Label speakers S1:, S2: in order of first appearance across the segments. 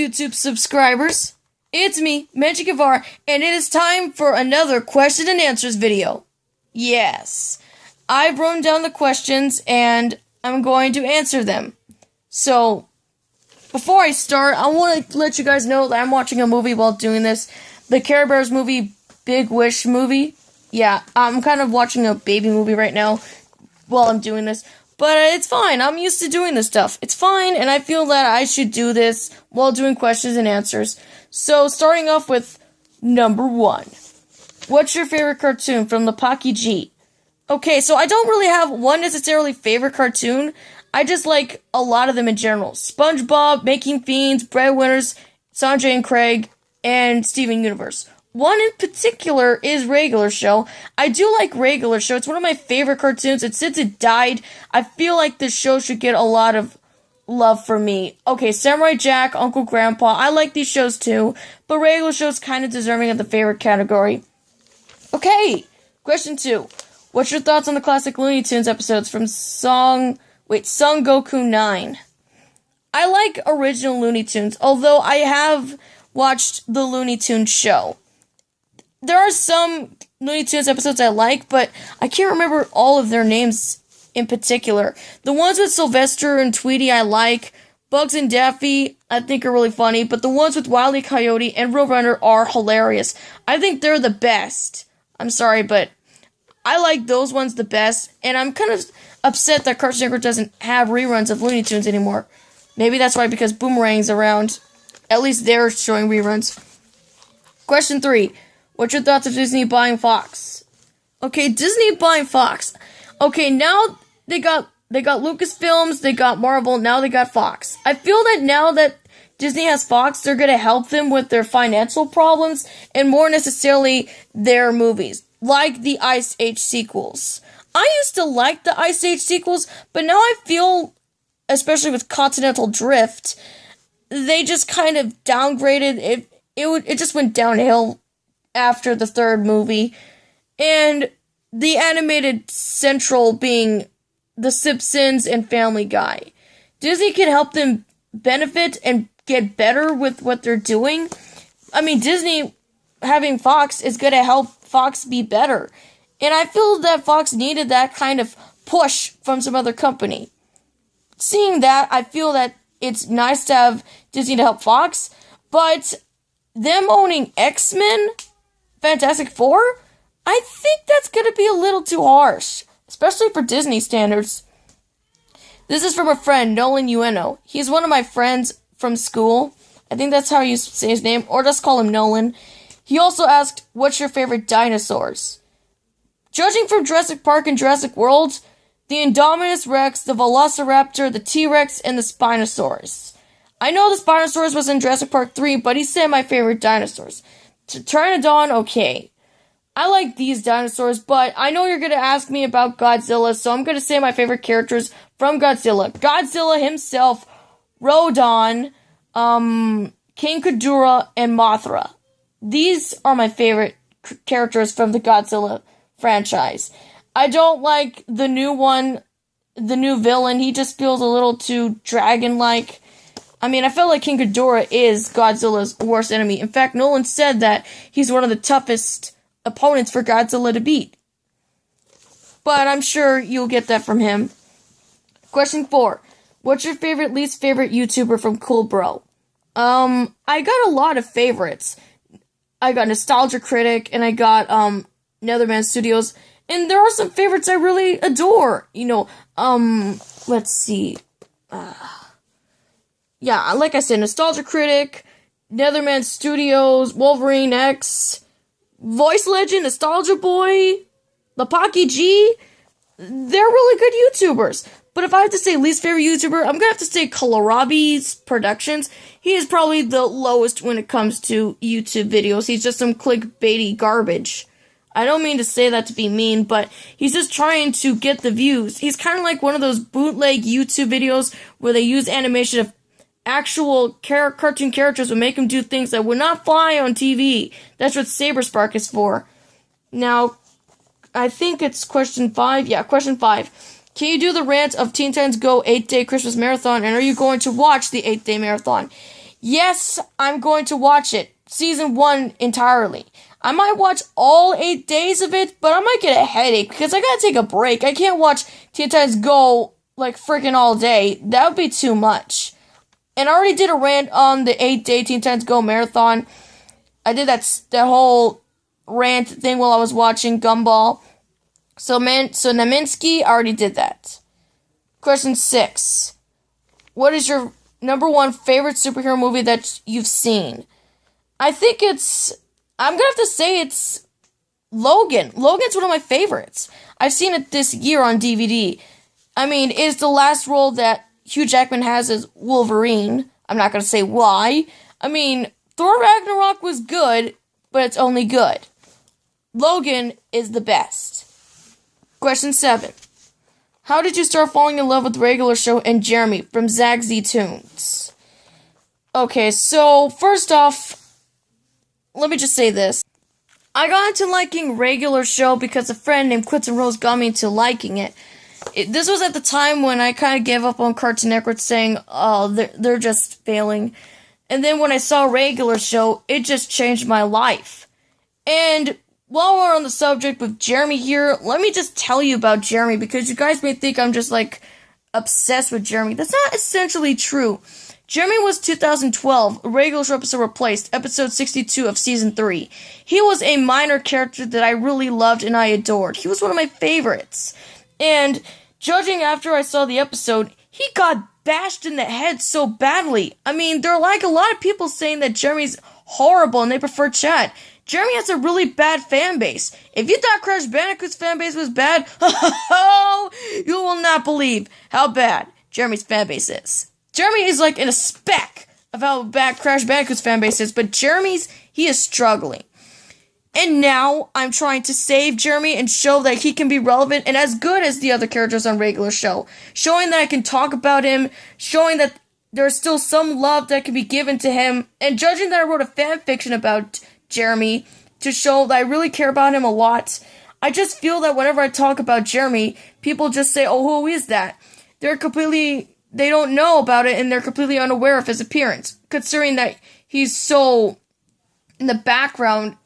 S1: YouTube subscribers? It's me, Magic Guevara, and it is time for another question and answers video. Yes, I've written down the questions and I'm going to answer them. So, before I start, I want to let you guys know that I'm watching a movie while doing this. The Care Bears movie, Big Wish movie. Yeah, I'm kind of watching a baby movie right now while I'm doing this. But it's fine. I'm used to doing this stuff. It's fine, and I feel that I should do this while doing questions and answers. So, starting off with number 1. What's your favorite cartoon from the Pocky G? Okay, so I don't really have one necessarily favorite cartoon. I just like a lot of them in general. SpongeBob, Making Fiends, Breadwinners, Sanjay and Craig, and Steven Universe. One in particular is Regular Show. I do like Regular Show. It's one of my favorite cartoons, and since it died, I feel like this show should get a lot of love from me. Okay, Samurai Jack, Uncle Grandpa, I like these shows too, but Regular Show is kind of deserving of the favorite category. Okay, question 2. What's your thoughts on the classic Looney Tunes episodes from Son Goku 9? I like original Looney Tunes, although I have watched the Looney Tunes show. There are some Looney Tunes episodes I like, but I can't remember all of their names in particular. The ones with Sylvester and Tweety I like. Bugs and Daffy I think are really funny, but the ones with Wile E. Coyote and Roadrunner are hilarious. I think they're the best. I'm sorry, but I like those ones the best, and I'm kind of upset that Cartoon Network doesn't have reruns of Looney Tunes anymore. Maybe that's why, because Boomerang's around. At least they're showing reruns. Question 3. What's your thoughts of Disney buying Fox? Okay, Disney buying Fox. Okay, now they got Lucasfilms, they got Marvel, now they got Fox. I feel that now that Disney has Fox, they're gonna help them with their financial problems, and more necessarily, their movies. Like the Ice Age sequels. I used to like the Ice Age sequels, but now I feel, especially with Continental Drift, they just kind of downgraded. It just went downhill after the third movie, and the animated central being The Simpsons and Family Guy. Disney can help them benefit and get better with what they're doing. I mean, Disney having Fox is going to help Fox be better, and I feel that Fox needed that kind of push from some other company. Seeing that, I feel that it's nice to have Disney to help Fox, but them owning X-Men, Fantastic Four, I think that's going to be a little too harsh, especially for Disney standards. This is from a friend, Nolan Ueno. He's one of my friends from school. I think that's how you say his name, or just call him Nolan. He also asked, what's your favorite dinosaurs? Judging from Jurassic Park and Jurassic World, the Indominus Rex, the Velociraptor, the T-Rex, and the Spinosaurus. I know the Spinosaurus was in Jurassic Park 3, but he said my favorite dinosaurs. Pteranodon, okay. I like these dinosaurs, but I know you're going to ask me about Godzilla, so I'm going to say my favorite characters from Godzilla. Godzilla himself, Rodan, King Ghidorah, and Mothra. These are my favorite characters from the Godzilla franchise. I don't like the new one, the new villain. He just feels a little too dragon-like. I mean, I feel like King Ghidorah is Godzilla's worst enemy. In fact, Nolan said that he's one of the toughest opponents for Godzilla to beat. But I'm sure you'll get that from him. Question 4. What's your least favorite YouTuber from Cool Bro? I got a lot of favorites. I got Nostalgia Critic, and I got, Netherman Studios, and there are some favorites I really adore. You know, let's see. Yeah, like I said, Nostalgia Critic, Netherman Studios, Wolverine X, Voice Legend, Nostalgia Boy, the Pocky G. They're really good YouTubers. But if I have to say least favorite YouTuber, I'm gonna have to say Kohlrabi's Productions. He is probably the lowest when it comes to YouTube videos. He's just some clickbaity garbage. I don't mean to say that to be mean, but he's just trying to get the views. He's kind of like one of those bootleg YouTube videos where they use animation of actual cartoon characters would make him do things that would not fly on TV. That's what Saberspark is for. Now, I think it's question 5. Yeah, question 5. Can you do the rant of Teen Titans Go 8-Day Christmas Marathon, and are you going to watch the 8-Day Marathon? Yes, I'm going to watch it. Season 1 entirely. I might watch all 8 days of it, but I might get a headache because I gotta take a break. I can't watch Teen Titans Go like freaking all day. That would be too much. And I already did a rant on the 8-day Teen Titans Go marathon. I did that whole rant thing while I was watching Gumball. So Naminsky, I already did that. Question 6. What is your number 1 favorite superhero movie that you've seen? I think I'm gonna have to say it's Logan. Logan's one of my favorites. I've seen it this year on DVD. I mean, it's the last role that Hugh Jackman has as Wolverine. I'm not gonna say why. I mean, Thor Ragnarok was good, but it's only good. Logan is the best. Question 7. How did you start falling in love with Regular Show and Jeremy from Zag Z Tunes? Okay, so first off, let me just say this. I got into liking Regular Show because a friend named Quentin Rose got me into liking it. This was at the time when I kind of gave up on Cartoon Network saying, oh, they're just failing. And then when I saw Regular Show, it just changed my life. And while we're on the subject with Jeremy here, let me just tell you about Jeremy because you guys may think I'm just like obsessed with Jeremy. That's not essentially true. Jeremy was 2012, a Regular Show episode replaced, episode 62 of season 3. He was a minor character that I really loved and I adored. He was one of my favorites. And judging after I saw the episode, he got bashed in the head so badly. I mean, there are like a lot of people saying that Jeremy's horrible and they prefer Chad. Jeremy has a really bad fan base. If you thought Crash Bandicoot's fan base was bad, you will not believe how bad Jeremy's fan base is. Jeremy is like in a speck of how bad Crash Bandicoot's fan base is, but he is struggling. And now I'm trying to save Jeremy and show that he can be relevant and as good as the other characters on Regular Show. Showing that I can talk about him, showing that there's still some love that can be given to him, and judging that I wrote a fan fiction about Jeremy to show that I really care about him a lot. I just feel that whenever I talk about Jeremy, people just say, oh, who is that? They don't know about it and they're completely unaware of his appearance, considering that he's so in the background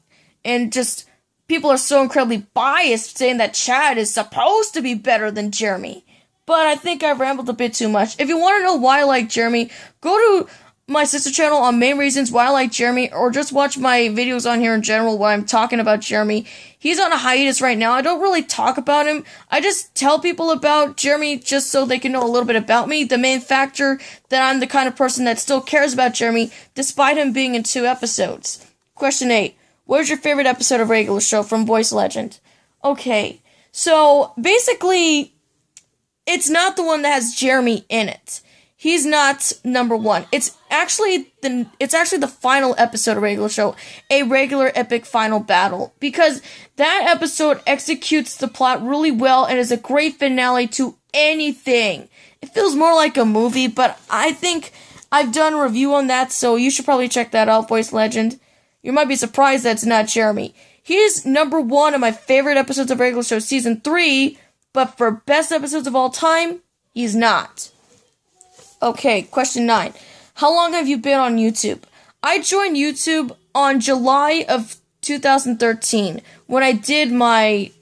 S1: and just people are so incredibly biased saying that Chad is supposed to be better than Jeremy. But I think I've rambled a bit too much. If you want to know why I like Jeremy, go to my sister channel on main reasons why I like Jeremy, or just watch my videos on here in general while I'm talking about Jeremy. He's on a hiatus right now. I don't really talk about him. I just tell people about Jeremy just so they can know a little bit about me. The main factor that I'm the kind of person that still cares about Jeremy, despite him being in 2 episodes. Question 8. What is your favorite episode of Regular Show from Voice Legend? Okay, so basically, it's not the one that has Jeremy in it. He's not number 1. It's actually the final episode of Regular Show, a regular epic final battle, because that episode executes the plot really well and is a great finale to anything. It feels more like a movie, but I think I've done a review on that, so you should probably check that out, Voice Legend. You might be surprised that it's not Jeremy. He's number 1 of my favorite episodes of Regular Show Season 3, but for best episodes of all time, he's not. Okay, question 9. How long have you been on YouTube? I joined YouTube on July of 2013 when I did my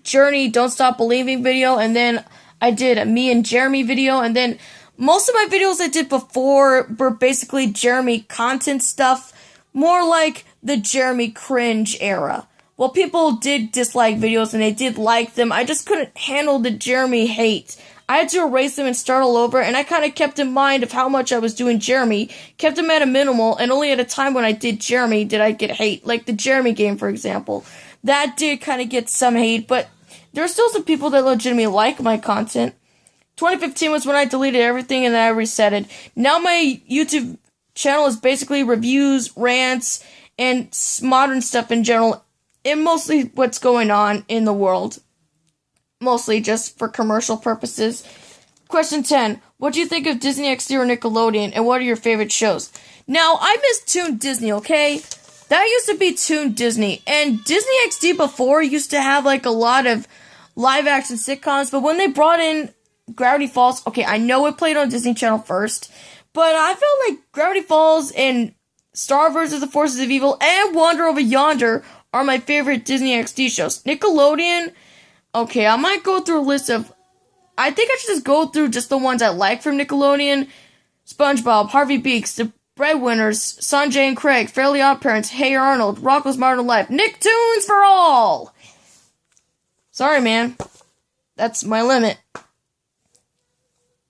S1: Journey Don't Stop Believing video, and then I did a Me and Jeremy video, and then most of my videos I did before were basically Jeremy content stuff, more like the Jeremy cringe era. Well, people did dislike videos and they did like them. I just couldn't handle the Jeremy hate. I had to erase them and start all over, and I kind of kept in mind of how much I was doing Jeremy, kept them at a minimal, and only at a time when I did Jeremy did I get hate. Like the Jeremy game, for example. That did kind of get some hate, but there are still some people that legitimately like my content. 2015 was when I deleted everything and then I reset it. Now my YouTube channel is basically reviews, rants, and modern stuff in general, and mostly what's going on in the world. Mostly just for commercial purposes. Question 10. What do you think of Disney XD or Nickelodeon, and what are your favorite shows? Now, I miss Toon Disney, okay? That used to be Toon Disney, and Disney XD before used to have, like, a lot of live-action sitcoms, but when they brought in Gravity Falls, okay, I know it played on Disney Channel first, But I felt like Gravity Falls and Star vs. the Forces of Evil and Wander Over Yonder are my favorite Disney XD shows. Nickelodeon, okay, I might go through a list of, I think I should just go through just the ones I like from Nickelodeon. SpongeBob, Harvey Beaks, The Breadwinners, Sanjay and Craig, Fairly Odd Parents, Hey Arnold, Rocko's Modern Life, Nicktoons for all! Sorry, man. That's my limit.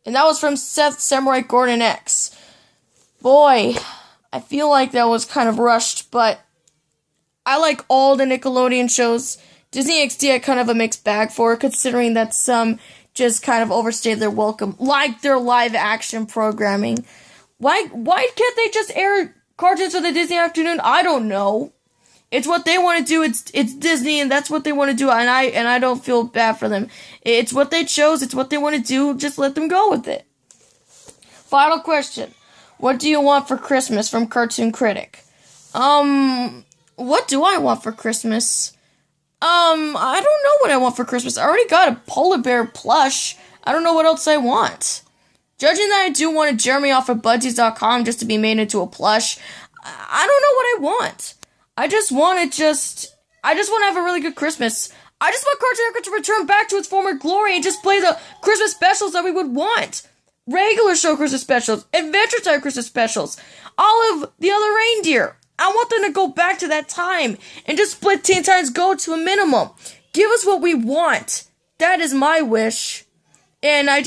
S1: And that was from Seth Samurai Gordon X. Boy, I feel like that was kind of rushed, but I like all the Nickelodeon shows. Disney XD had kind of a mixed bag for, considering that some just kind of overstayed their welcome, like their live action programming. Why can't they just air cartoons for the Disney afternoon? I don't know. It's what they want to do. It's Disney, and that's what they want to do. And I don't feel bad for them. It's what they chose. It's what they want to do. Just let them go with it. Final question: what do you want for Christmas? From Cartoon Critic. What do I want for Christmas? I don't know what I want for Christmas. I already got a polar bear plush. I don't know what else I want. Judging that I do want a Jeremy off of Budgies.com just to be made into a plush, I don't know what I want. I just want to have a really good Christmas. I just want Cartoon Network to return back to its former glory and just play the Christmas specials that we would want. Regular show Christmas specials, Adventure Time Christmas specials, all of the other reindeer. I want them to go back to that time and just split Teen Titans Go to a minimum. Give us what we want. That is my wish. And I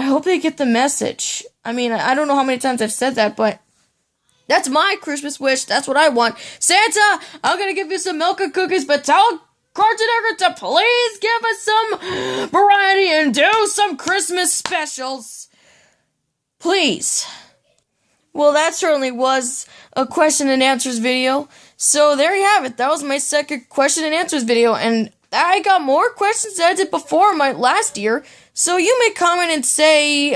S1: hope they get the message. I mean, I don't know how many times I've said that, but that's my Christmas wish. That's what I want. Santa, I'm gonna give you some milk and cookies, but tell Cartoon Network to please give us some variety and do some Christmas specials. Please. Well, that certainly was a question and answers video. So there you have it. That was my second question and answers video. And I got more questions than I did before my last year. So you may comment and say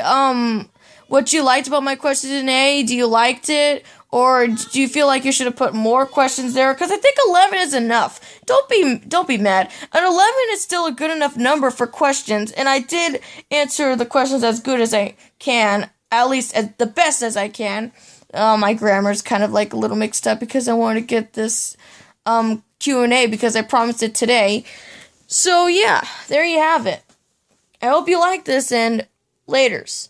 S1: what you liked about my question today. Do you liked it? Or do you feel like you should have put more questions there? Because I think 11 is enough. Don't be mad. An 11 is still a good enough number for questions. And I did answer the questions as good as I can. At least as the best as I can. My grammar's kind of like a little mixed up because I want to get this Q&A because I promised it today. So yeah, there you have it. I hope you like this, and laters.